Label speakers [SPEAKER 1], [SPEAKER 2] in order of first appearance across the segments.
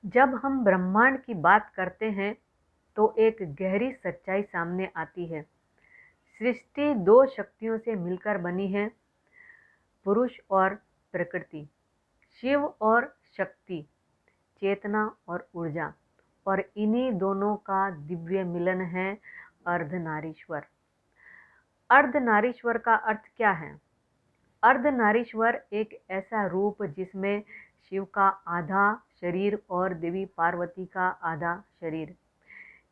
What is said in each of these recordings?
[SPEAKER 1] जब हम ब्रह्मांड की बात करते हैं तो एक गहरी सच्चाई सामने आती है। सृष्टि दो शक्तियों से मिलकर बनी है, पुरुष और प्रकृति, शिव और शक्ति, चेतना और ऊर्जा। और इन्हीं दोनों का दिव्य मिलन है अर्धनारीश्वर। अर्धनारीश्वर का अर्थ क्या है? अर्धनारीश्वर एक ऐसा रूप जिसमें शिव का आधा शरीर और देवी पार्वती का आधा शरीर।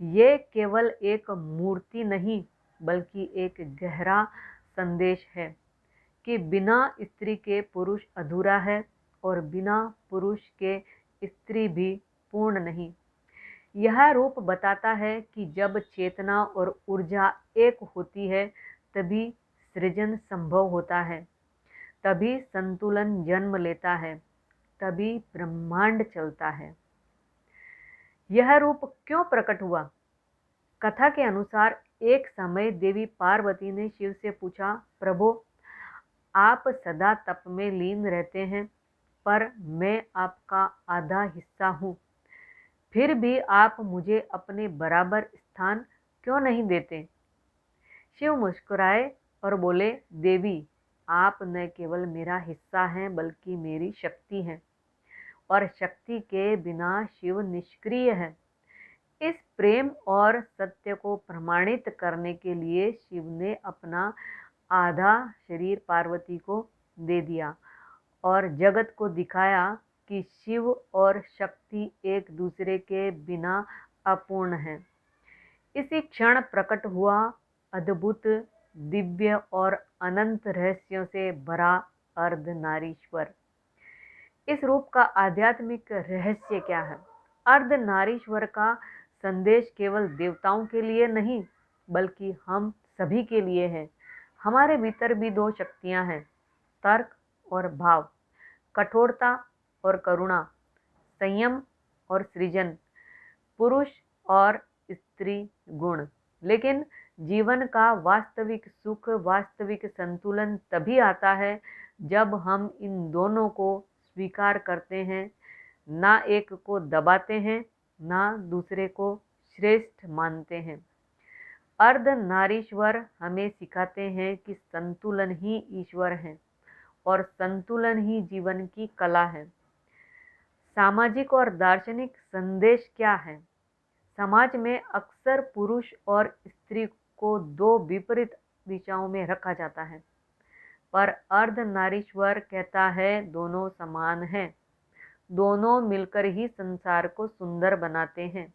[SPEAKER 1] ये केवल एक मूर्ति नहीं बल्कि एक गहरा संदेश है कि बिना स्त्री के पुरुष अधूरा है और बिना पुरुष के स्त्री भी पूर्ण नहीं। यह रूप बताता है कि जब चेतना और ऊर्जा एक होती है तभी सृजन संभव होता है, तभी संतुलन जन्म लेता है, तभी ब्रह्मांड चलता है। यह रूप क्यों प्रकट हुआ? कथा के अनुसार एक समय देवी पार्वती ने शिव से पूछा, प्रभु, आप सदा तप में लीन रहते हैं, पर मैं आपका आधा हिस्सा हूँ, फिर भी आप मुझे अपने बराबर स्थान क्यों नहीं देते? शिव मुस्कुराए और बोले, देवी, आप न केवल मेरा हिस्सा हैं बल्कि मेरी शक्ति हैं, और शक्ति के बिना शिव निष्क्रिय है। इस प्रेम और सत्य को प्रमाणित करने के लिए शिव ने अपना आधा शरीर पार्वती को दे दिया और जगत को दिखाया कि शिव और शक्ति एक दूसरे के बिना अपूर्ण है। इसी क्षण प्रकट हुआ अद्भुत, दिव्य और अनंत रहस्यों से भरा अर्धनारीश्वर। इस रूप का आध्यात्मिक रहस्य क्या है? अर्धनारीश्वर का संदेश केवल देवताओं के लिए नहीं बल्कि हम सभी के लिए है। हमारे भीतर भी दो शक्तियां हैं, तर्क और भाव, कठोरता और करुणा, संयम और सृजन, पुरुष और स्त्री गुण। लेकिन जीवन का वास्तविक सुख, वास्तविक संतुलन तभी आता है जब हम इन दोनों को स्वीकार करते हैं, ना एक को दबाते हैं, ना दूसरे को श्रेष्ठ मानते हैं। अर्धनारीश्वर हमें सिखाते हैं कि संतुलन ही ईश्वर है और संतुलन ही जीवन की कला है। सामाजिक और दार्शनिक संदेश क्या है? समाज में अक्सर पुरुष और स्त्री को दो विपरीत दिशाओं में रखा जाता है, पर अर्धनारीश्वर कहता है दोनों समान हैं, दोनों मिलकर ही संसार को सुंदर बनाते हैं।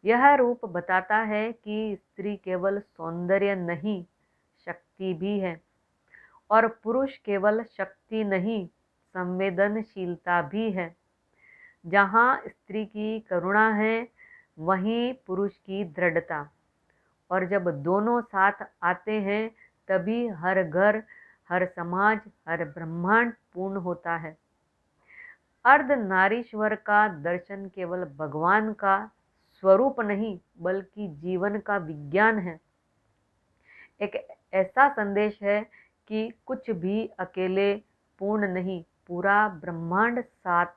[SPEAKER 1] यह रूप बताता है कि स्त्री केवल सौंदर्य नहीं, शक्ति भी है, और पुरुष केवल शक्ति नहीं, संवेदनशीलता भी है। जहाँ स्त्री की करुणा है वहीं पुरुष की दृढ़ता, और जब दोनों साथ आते हैं तभी हर घर, हर समाज, हर ब्रह्मांड पूर्ण होता है। अर्धनारीश्वर का दर्शन केवल भगवान का स्वरूप नहीं बल्कि जीवन का विज्ञान है। एक ऐसा संदेश है कि कुछ भी अकेले पूर्ण नहीं, पूरा ब्रह्मांड साथ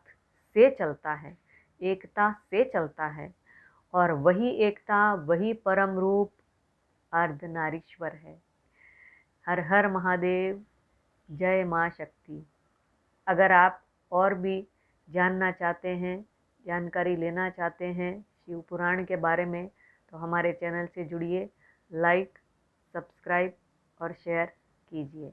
[SPEAKER 1] से चलता है, एकता से चलता है, और वही एकता, वही परम रूप अर्धनारीश्वर है। हर हर महादेव, जय माँ शक्ति। अगर आप और भी जानना चाहते हैं, जानकारी लेना चाहते हैं शिव पुराण के बारे में, तो हमारे चैनल से जुड़िए, लाइक, सब्सक्राइब और शेयर कीजिए।